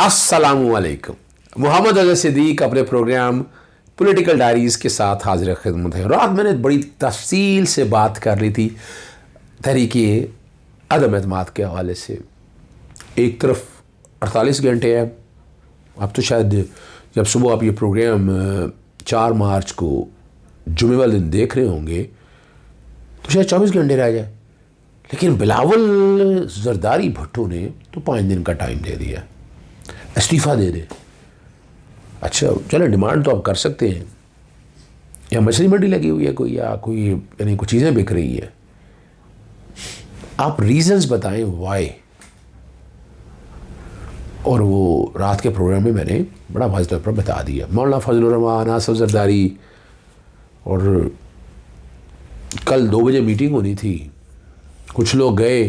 अस्सलामुअलैकुम। मोहम्मद अज़हर सिद्दीक अपने programme political diaries के साथ हाजिर खिदमत है। रात मैंने बड़ी तफसील से बात कर ली थी तहरीके अदम एतमाद के हवाले से। एक तरफ 48 घंटे है, अब तो शायद जब सुबह आप ये प्रोग्राम 4 मार्च को जुमे वाले दिन देख रहे होंगे तो शायद 24 घंटे रह जाए, लेकिन बिलावल जरदारी भुट्टो ने तो 5 दिन का टाइम दे दिया, इस्तीफ़ा दे दे। अच्छा चलो, डिमांड तो आप कर सकते हैं, या मछली मंडी लगी हुई है कोई, या कोई यानी कुछ चीज़ें बिक रही है, आप रीजंस बताएं वाई। और वो रात के प्रोग्राम में मैंने बड़ा वाज़ेह तौर पर बता दिया। मौलाना फजलुर रहमान, आसिफ जरदारी, और कल 2 बजे मीटिंग होनी थी, कुछ लोग गए,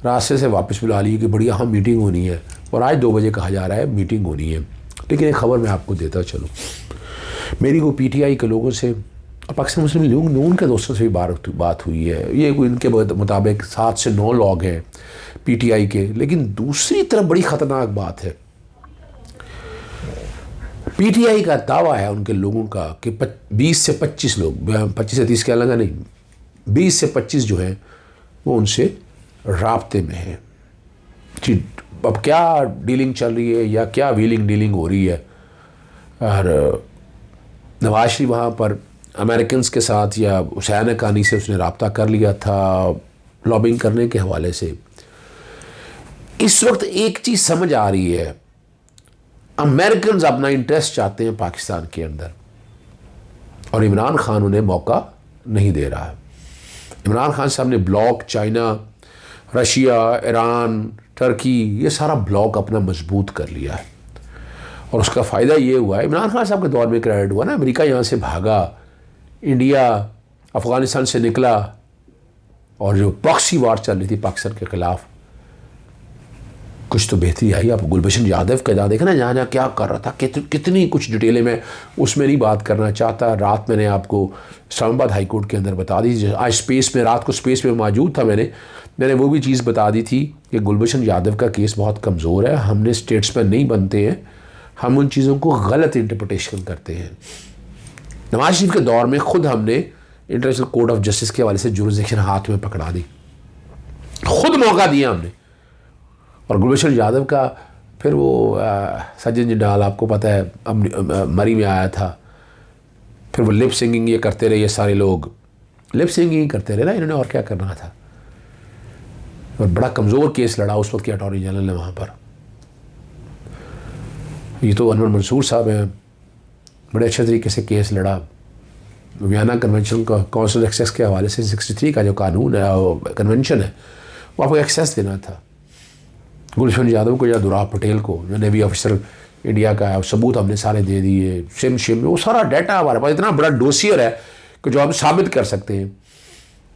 रास्ते से वापस बुला लिए कि बड़ी अहम मीटिंग होनी है, और आज 2 बजे कहा जा रहा है मीटिंग होनी है। लेकिन एक ख़बर मैं आपको देता चलूँ, मेरी वो PTI के लोगों से और पाकिस्तान मुस्लिम लीग नून के दोस्तों से भी बात हुई है। ये कोई इनके मुताबिक 7 से 9 लोग हैं PTI के। लेकिन दूसरी तरफ बड़ी ख़तरनाक बात है, PTI का दावा है उनके लोगों का कि 20 से 25 लोग, 25 से 30 के अलग नहीं, 20 से 25 जो हैं वो उनसे राब्ते में हैं। अब क्या डीलिंग चल रही है या क्या व्हीलिंग डीलिंग हो रही है, और नवाज शरीफ वहाँ पर अमेरिकन के साथ या हुसैन हक्कानी से उसने रब्ता कर लिया था लॉबिंग करने के हवाले से। इस वक्त एक चीज़ समझ आ रही है, अमेरिकन अपना इंटरेस्ट चाहते हैं पाकिस्तान के अंदर, और इमरान खान उन्हें मौका नहीं दे रहा है। इमरान खान साहब ने block China, Russia, Iran, Turkey, ये सारा ब्लॉक अपना मजबूत कर लिया है। और उसका फ़ायदा ये हुआ है, इमरान खान साहब के दौर में क्रेडिट हुआ ना, अमेरिका यहाँ से भागा, इंडिया अफ़गानिस्तान से निकला, और जो प्रॉक्सी वार चल रही थी पाकिस्तान के ख़िलाफ़, कुछ तो बेहतरी आई। आप गुलभूषण यादव का जा देखना, जहाँ जहाँ क्या कर रहा था, कितनी कुछ डिटेलें मैं उसमें नहीं बात करना चाहता। रात मैंने आपको इस्लामाबाद हाई कोर्ट के अंदर बता दी, आज स्पेस में, रात को स्पेस में मौजूद था, मैंने वो भी चीज़ बता दी थी कि गुलभूषण यादव का केस बहुत कमज़ोर है। हमने स्टेट्समैन नहीं बनते हैं, हम उन चीज़ों को गलत इंटरप्रटेशन करते हैं। नवाज शरीफ के दौर में ख़ुद हमने इंटरनेशनल कोर्ट ऑफ जस्टिस के हवाले से जुरिसडिक्शन हाथ में पकड़ा दी, खुद मौका दिया हमने। और गुलभूषण यादव का फिर वो सज्जन जिंदाल, आपको पता है, मरी में आया था, फिर वो लिप सिंगिंग ये करते रहे, ये सारे लोग लिप सिंगिंग करते रहे ना, इन्होंने और क्या करना था। और बड़ा कमज़ोर केस लड़ा उस वक्त के अटॉर्नी जनरल ने वहाँ पर। ये तो अनवर मंसूर साहब हैं, बड़े अच्छे तरीके से केस लड़ा। वियना कन्वेंशन का काउंसिल एक्सेस के हवाले से 63 का जो कानून है, कन्वेंशन है, वो आपको एक्सेस देना था। गुलभूषण यादव को या दुराब पटेल को, जो नेवी ऑफिसर इंडिया का है, सबूत हमने सारे दे दिए, सिम वो सारा डाटा हमारे पास, इतना बड़ा डोसियर है कि जो हम साबित कर सकते हैं।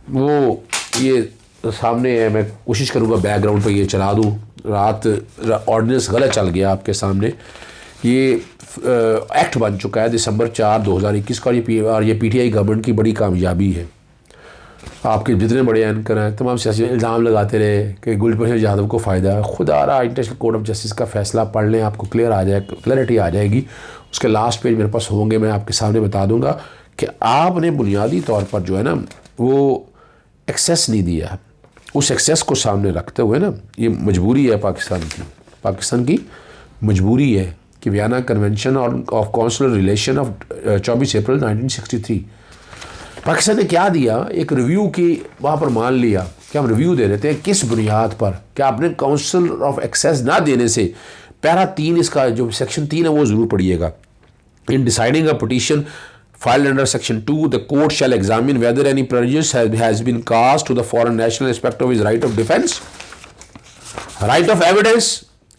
वो ये सामने है, मैं कोशिश करूँगा बैकग्राउंड पर ये चला दूँ। रात ऑर्डिनेंस गलत चल गया आपके सामने। ये एक्ट बन चुका है दिसंबर 4, 2021 का, और ये PTI गवर्नमेंट की बड़ी कामयाबी है। आपके जितने बड़े एंकर हैं तमाम सियासी इल्ज़ाम लगाते रहे कि गुलभूषण यादव को फ़ायदा है। खुद आ रहा इंटरनेशनल कोर्ट ऑफ जस्टिस का फ़ैसला पढ़ लें, आपको क्लैरिटी आ जाएगी। उसके लास्ट पेज मेरे पास होंगे, मैं आपके सामने बता दूंगा कि आपने बुनियादी तौर पर जो है ना वो एक्सेस नहीं दिया। उस एक्सेस को सामने रखते हुए ना, ये मजबूरी है पाकिस्तान की मजबूरी है कि Vienna convention of councillor relation of 24 अप्रैल 1963, पाकिस्तान ने क्या दिया, एक रिव्यू की वहाँ पर मान लिया कि हम रिव्यू दे देते हैं। किस बुनियाद पर? क्या आपने काउंसिल ऑफ एक्सेस ना देने से, पैरा 3 इसका जो सेक्शन 3 है वो ज़रूर पढ़िएगा। In deciding a petition filed under section 2, the court shall examine whether any prejudice has been caused to the foreign national in respect of his right of defense, right of evidence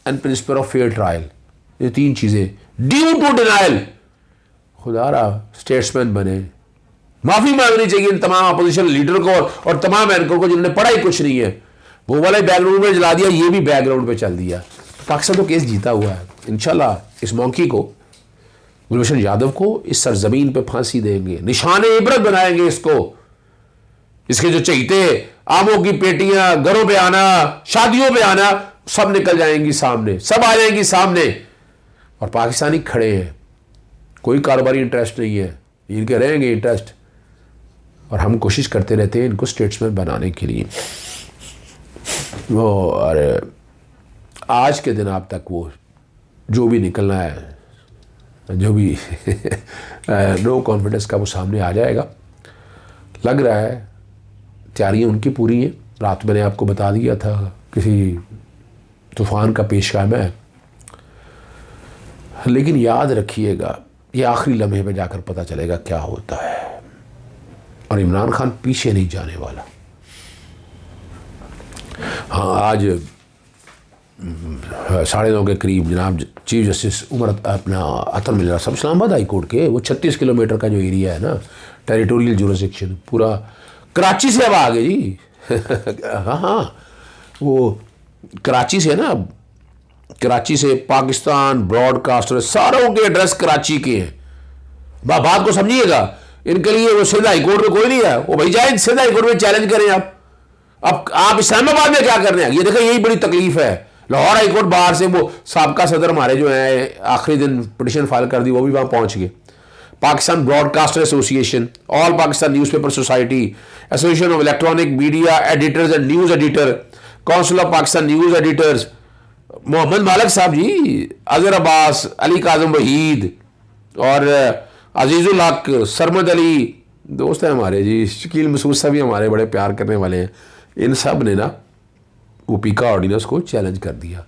and principle of fair trial। ये 3 चीज़ें। Due to denial, खुदारा statesman बने, माफ़ी मांगनी चाहिए इन तमाम opposition leader को और तमाम एंकर को जिन्होंने पढ़ा ही कुछ नहीं है। वो वाला बैकग्राउंड में जला दिया, ये भी बैकग्राउंड पे चल दिया। पाकिस्तान तो केस जीता हुआ है। इंशाल्लाह इस मौके को गुलभूषण यादव को इस सरजमीन पे फांसी देंगे, निशाने इबरत बनाएंगे इसको। इसके जो चहीते आमों की पेटियां, घरों पे आना, शादियों पे आना, सब निकल जाएंगी सामने, सब आ जाएंगी सामने, और पाकिस्तानी खड़े हैं, कोई कारोबारी इंटरेस्ट नहीं है, इनके रहेंगे इंटरेस्ट, और हम कोशिश करते रहते हैं इनको स्टेट्समैन बनाने के लिए। वो और आज के दिन आप तक वो जो भी निकलना है, जो भी नो कॉन्फिडेंस का वो सामने आ जाएगा। लग रहा है तैयारियाँ उनकी पूरी हैं। रात मैंने आपको बता दिया था किसी तूफ़ान का पेशगाम है, लेकिन याद रखिएगा ये आखिरी लम्हे पे जाकर पता चलेगा क्या होता है, और इमरान खान पीछे नहीं जाने वाला। हाँ, आज 9:30 के करीब जनाब चीफ जस्टिस उमर अपना अतन मिल सब इस्लामाबाद हाई कोर्ट के वो 36 किलोमीटर का जो एरिया है ना, टेरिटोरियल जुरिसडिक्शन, पूरा कराची से अब आ गए जी। हाँ, वो कराची से ना, कराची से पाकिस्तान ब्रॉडकास्टर सारों के एड्रेस कराची के हैं। बात को समझिएगा, इनके लिए वो सीधा हाई कोर्ट में कोई नहीं है, वो भाई जाए सीधा हाई कोर्ट में चैलेंज करें आप। अब आप इस्लामाबाद में क्या कर रहे हैं? ये देखो यही बड़ी तकलीफ है। लाहौर हाई कोर्ट बाहर से वो साबका सदर हमारे जो है आखिरी दिन पिटिशन फाइल कर दी, वो भी वहां पहुंच गए। Pakistan broadcaster association, all Pakistan newspaper society, association of electronic media editors and news editor, council of Pakistan news editors, Mohammad Malik साहब जी, अजहर अब्बास, अली काजम वहीद और अजीजुल हक, सरमद अली दोस्त हैं हमारे जी, शकील मसूद साहब भी हमारे बड़े प्यार करने वाले हैं। इन सब ने ना वो पीका ऑर्डिनेंस को चैलेंज कर दिया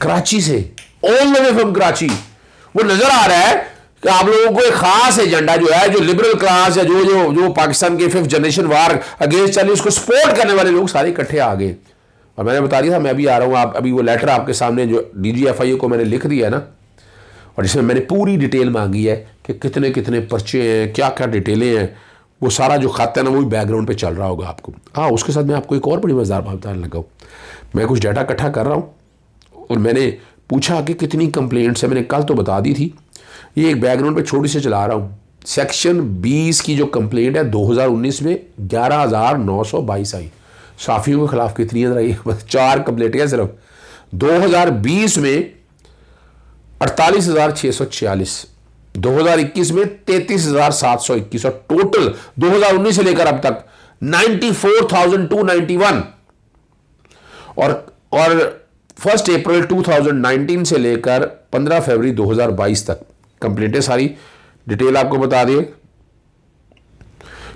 कराची से, all the way from Karachi. वो नजर आ रहा है कि आप लोगों को एक खास एजेंडा जो है, जो लिबरल क्लास या जो पाकिस्तान के 5th जनरेशन वार अगेंस्ट चली, उसको सपोर्ट करने वाले लोग सारे इकट्ठे आ गए। और मैंने बता दिया था मैं भी आ रहा हूँ। आप अभी वो लेटर आपके सामने जो DGFIA को मैंने लिख दिया है ना, और जिसमें मैंने पूरी डिटेल मांगी है कि कितने कितने पर्चे हैं, क्या क्या डिटेलें हैं, वो सारा जो खाता है ना, वो भी बैकग्राउंड पे चल रहा होगा आपको। हाँ, उसके साथ मैं आपको एक और बड़ी मज़ेदार बात बताने लगा हूँ। मैं कुछ डाटा इकट्ठा कर रहा हूँ और मैंने पूछा कि कितनी कंप्लेंट्स है, मैंने कल तो बता दी थी, ये एक बैकग्राउंड पे छोटी से चला रहा हूँ। सेक्शन 20 की जो कंप्लेंट है 2019 में 11,922 आई। साफियों के खिलाफ कितनी है? 4 कंप्लेंट है सिर्फ। 2020 में 48,646, 2021 में 33,721, और टोटल 2019 से लेकर अब तक 94,291। और 1 अप्रैल 2019 से लेकर 15 फरवरी 2022 तक कंप्लेंटें सारी डिटेल आपको बता दिए।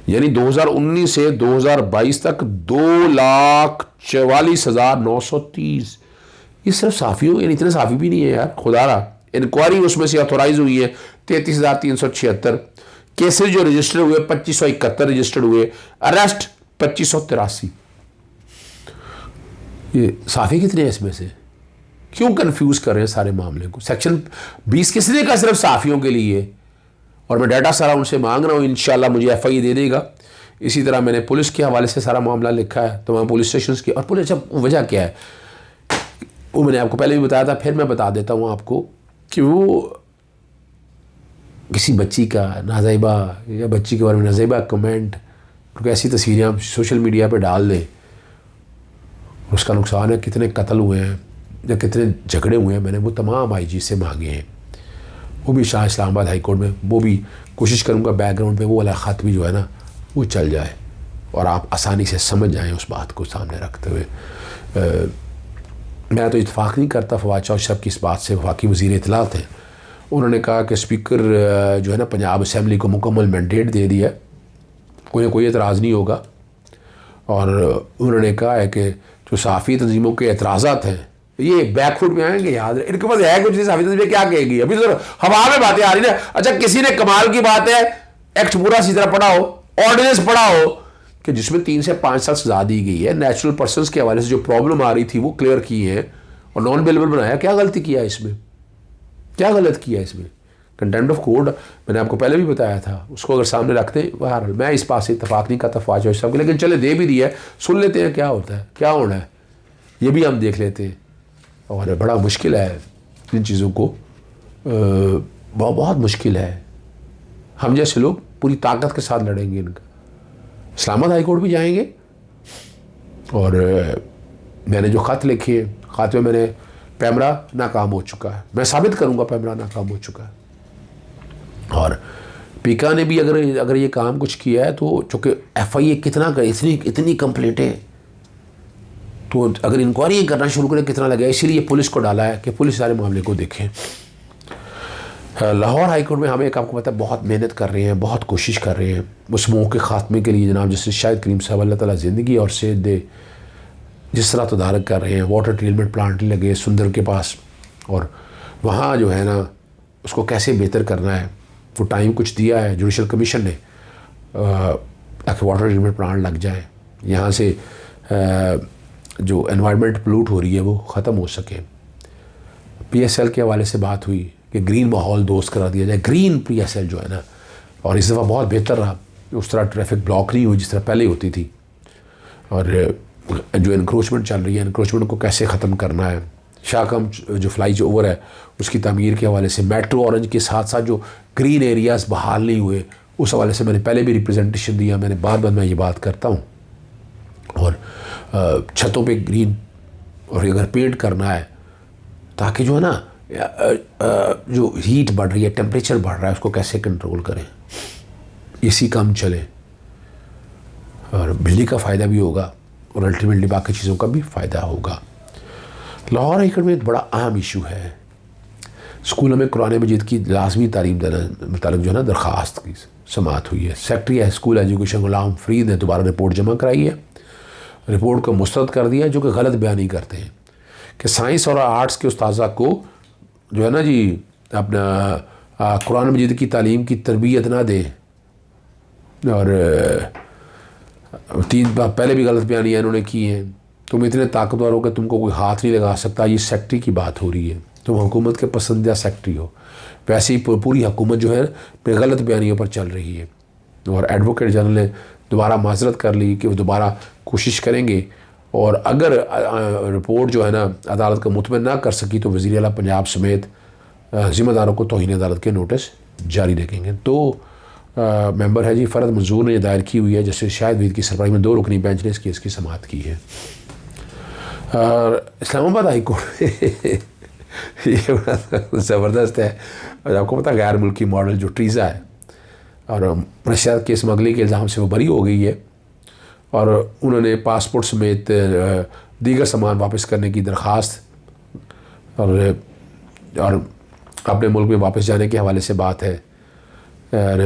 यानी 2019 से 2022 तक 2,44,930। ये सिर्फ साफियों, यानी इतने साफी भी नहीं है यार, खुदारा। इंक्वायरी उसमें से ऑथोराइज हुई है 33,376, केसेस जो रजिस्टर हुए 2,571 रजिस्टर्ड हुए, अरेस्ट 2,583। ये साफी कितने हैं इसमें से? क्यों कंफ्यूज कर रहे हैं सारे मामले को? सेक्शन 20 किसने का सिर्फ साफियों के लिए, और मैं डाटा सारा उनसे मांग रहा हूँ, इंशाल्लाह मुझे FIA दे देगा। इसी तरह मैंने पुलिस के हवाले से सारा मामला लिखा है, तमाम पुलिस स्टेशन की। और पुलिस वजह क्या है वो मैंने आपको पहले भी बताया था, फिर मैं बता देता हूँ आपको कि वो किसी बच्ची का नाज़ाइबा या बच्ची के बारे में नाज़ाइबा कमेंट, क्योंकि ऐसी तस्वीरें आप सोशल मीडिया पे डाल दें, उसका नुकसान है। कितने कत्ल हुए हैं या कितने झगड़े हुए हैं, मैंने वो तमाम IG से मांगे हैं। वो भी शाह इस्लामाबाद हाई कोर्ट में, वो भी कोशिश करूँगा बैकग्राउंड पे वो वाला ख़त भी जो है ना वो चल जाए और आप आसानी से समझ जाएँ उस बात को सामने रखते हुए। मैं तो इत्तेफाक नहीं करता फवाद चौधरी साहब की इस बात से। वफाकी वज़ीर इत्तला थे, उन्होंने कहा कि स्पीकर जो है ना पंजाब असम्बली को मुकम्मल मैंडेट दे दिया, कोई एतराज़ नहीं होगा। और उन्होंने कहा है कि जो सहाफ़ी तंजीमों के एतराज़ात हैं ये बैकफुट में आएंगे। याद इनके पास है कुछ, सहाफ़ी तंजीमें क्या कहेगी? अभी तो हवा में बातें आ रही ना। अच्छा, किसी ने कमाल की बात है, एक्ट पूरा सी तरह पढ़ा हो, ऑर्डिनेंस पढ़ा हो कि जिसमें 3 से 5 साल सजा दी गई है, नेचुरल पर्सनस के हवाले से जो प्रॉब्लम आ रही थी वो क्लियर की है और नॉन बेलेबल बनाया। क्या गलती किया इसमें? क्या गलत किया इसमें? कंटेम्प्ट ऑफ कोर्ट मैंने आपको पहले भी बताया था, उसको अगर सामने रखते हैं। बहरहाल मैं इस बात से इत्तफाक नहीं करता फवाद चौधरी साहब के, लेकिन चले दे भी दिया है, सुन लेते हैं क्या होता है, क्या होना है, ये भी हम देख लेते हैं। और बड़ा मुश्किल है इन चीज़ों को, बहुत मुश्किल है। हम जैसे लोग पूरी ताकत के साथ लड़ेंगे इनका। इस्लामाबाद हाई कोर्ट भी जाएंगे और मैंने जो ख़त लिखे, ख़त में मैंने पैमरा नाकाम हो चुका है, मैं साबित करूँगा पैमरा नाकाम हो चुका है। और पीका ने भी अगर ये काम कुछ किया है तो चूँकि FIA कितना करे, इतनी कंप्लेंटें, तो अगर इंक्वायरी करना शुरू करें कितना लगेगा, इसीलिए पुलिस को डाला है कि पुलिस सारे मामले को देखें। लाहौर हाई कोर्ट में हम एक आपको पता है बहुत मेहनत कर रहे हैं, बहुत कोशिश कर रहे हैं उस मौके के ख़ात्मे के लिए। जनाब जस्टिस शाहिद करीम साहब अल्लाह ताला ज़िंदगी और सेहत दे, जिस तरह तदारक कर रहे हैं, वाटर ट्रीटमेंट प्लांट लगे सुंदर के पास, और वहाँ जो है ना उसको कैसे बेहतर करना है, वो टाइम कुछ दिया है जुडिशल कमीशन ने ताकि वाटर ट्रीटमेंट प्लांट लग जाए, यहाँ से जो एनवायरनमेंट पोल्यूट हो रही है वो ख़त्म हो सके। PSL के हवाले से बात हुई कि ग्रीन माहौल दोस्त करा दिया जाए, ग्रीन PSL जो है ना, और इस दफ़ा बहुत बेहतर रहा, उस तरह ट्रैफिक ब्लॉक नहीं हुई जिस तरह पहले होती थी। और जो इंक्रोचमेंट चल रही है, इंक्रोचमेंट को कैसे ख़त्म करना है, शाहकम जो फ्लाई ओवर है उसकी तमीर के हवाले से, मेट्रो ऑरेंज के साथ साथ जो ग्रीन एरियाज़ बहाल नहीं हुए उस हवाले से मैंने पहले भी रिप्रेजेंटेशन दिया, मैंने बाद मैं ये बात करता हूँ। और छतों पे ग्रीन, और अगर पेंट करना है ताकि जो है ना जो हीट बढ़ रही है, टेम्परेचर बढ़ रहा है, उसको कैसे कंट्रोल करें, AC कम चले और बिजली का फ़ायदा भी होगा और अल्टीमेटली बाकी चीज़ों का भी फ़ायदा होगा। लाहौर हाई कोर्ट में एक बड़ा अहम इशू है, स्कूलों में कुरान मजीद की लाजमी तालीम देना मुतालिक जो है ना दरख्वास्त की समाअत हुई है। सेक्रेटरी है स्कूल एजुकेशन गुलाम फरीद ने दोबारा रिपोर्ट जमा कराई है, रिपोर्ट को मुस्तरद कर दिया जो कि गलत बयानी करते हैं कि साइंस और आर्ट्स के उस्ताज़ा को जो है ना जी अपना कुरान मजीद की तालीम की तरबियत ना दें। और 3 बार पहले भी गलत बयानियाँ इन्होंने की हैं, तुम इतने ताकतवर हो कि तुमको कोई हाथ नहीं लगा सकता, ये सेक्रेटरी की बात हो रही है, तुम हुकूमत के पसंदीदा सेक्रेटरी हो। वैसे ही पूरी हुकूमत जो है गलत बयानियों पर चल रही है। और एडवोकेट जनरल ने दोबारा माजरत कर ली कि वो दोबारा कोशिश करेंगे, और अगर रिपोर्ट जो है ना अदालत को मुतमिन ना कर सकी तो वज़ीर आला पंजाब समेत ज़िम्मेदारों को तौहीन अदालत के नोटिस जारी रखेंगे। तो मेंबर है जी फ़रद मंजूर ने दायर की हुई है, जस्टिस शाहिद वहीद की सरबराही में 2 रुकनी बेंच ने इस केस की समाअत की है। और इस्लामाबाद हाई कोर्ट ये बड़ा ज़बरदस्त है, और आपको पता गैर मुल्की मॉडल जो ट्रीज़ा है और मनशियात के स्मगलिंग के इल्ज़ाम से वो बरी हो गई है, और उन्होंने पासपोर्ट समेत दीगर सामान वापस करने की दरख्वास्त और अपने मुल्क में वापस जाने के हवाले से बात है। और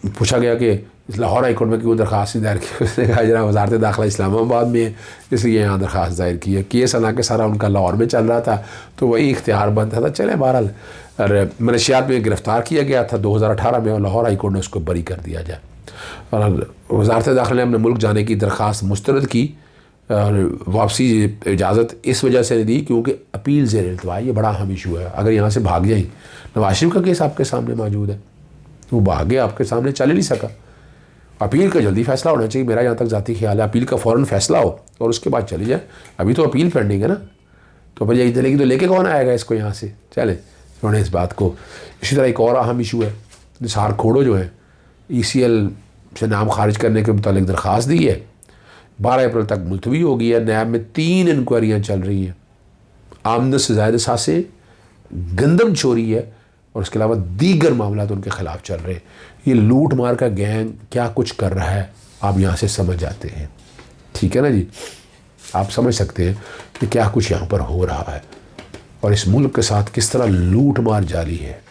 पूछा गया कि लाहौर हाई कोर्ट में क्यों दरख्वास्त दायर की, उसने कहा जनाब वज़ारत दाखिला इस्लामाबाद में है इसलिए यहाँ दरख्वास्त दायर की है। केस हालांकि सारा उनका लाहौर में चल रहा था तो वही इख्तियार बनता था, चले बहरहाल। और मनशियात में गिरफ़्तार किया गया था 2018 में, और लाहौर हाई कोर्ट ने उसको बरी कर दिया जाए। और वज़ारत दाखिला ने अपने मुल्क जाने की दरख्वास्त मुस्तरद की, और वापसी इजाज़त इस वजह से नहीं दी क्योंकि अपील ज़ेर इल्तवा, ये बड़ा अहम इशू है। अगर यहाँ से भाग जाए, नवाज शरीफ का केस आपके सामने मौजूद है, वो भागे आपके सामने चल ही नहीं सका। अपील का जल्दी फैसला होना चाहिए, मेरा यहाँ तक ज़ाती ख्याल है, अपील का फ़ौरन फैसला हो और उसके बाद चली जाए। अभी तो अपील पेंडिंग है ना, तो फिर यही चलेगी तो लेके कौन आएगा इसको यहाँ से, चले उन्होंने इस बात को। इसी तरह एक और अहम इशू है, निसार खोड़ो जो है ECL से नाम खारिज करने के मुतालिक दरख्वास्त दी है, 12 अप्रैल तक मुलतवी हो गई है। नैब में 3 इंक्वायरियाँ चल रही हैं, आमदन से ज़ायद सासे, गंदम चोरी है, और उसके अलावा दीगर मामला तो उनके ख़िलाफ़ चल रहे हैं। ये लूट मार का गैंग क्या कुछ कर रहा है आप यहाँ से समझ जाते हैं, ठीक है ना जी, आप समझ सकते हैं कि क्या कुछ यहाँ पर हो रहा है और इस मुल्क के साथ किस तरह लूट मार जारी है।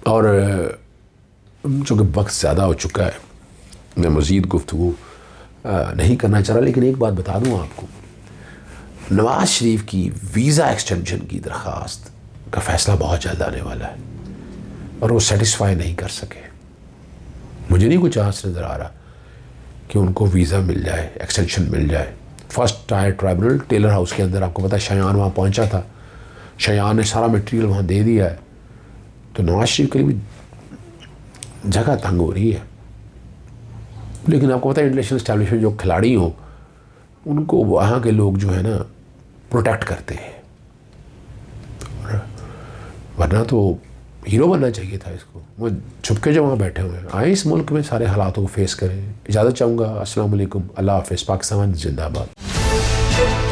और चूँकि वक्त ज़्यादा हो चुका है, मैं मज़ीद गुफ्तगू नहीं करना चाह रहा, लेकिन एक बात बता दूँ आपको, नवाज़ शरीफ की वीज़ा एक्सटेंशन की दरख्वास्त का फ़ैसला बहुत जल्द आने वाला है, और वो सेटिस्फाई नहीं कर सके। मुझे नहीं कुछ आस नज़र आ रहा कि उनको वीज़ा मिल जाए, एक्सटेंशन मिल जाए। First tier tribunal Taylor House के अंदर, आपको पता है शयान वहाँ पहुँचा था, शयान ने सारा मटेरियल वहाँ दे दिया है, तो नवाज़ शरीफ के लिए भी जगह तंग हो रही है। लेकिन आपको पता है इंटरनेशनल एस्टैब्लिशमेंट जो खिलाड़ी हो उनको वहाँ के लोग जो है ना प्रोटेक्ट करते हैं, वरना तो हीरो बनना चाहिए था इसको। वो छुपके जो वहाँ बैठे हुए हैं, आए इस मुल्क में सारे हालातों को फेस करें। इजाज़त चाहूँगा। अस्सलाम वालेकुम, अल्लाह हाफ़िज़। पाकिस्तान जिंदाबाद।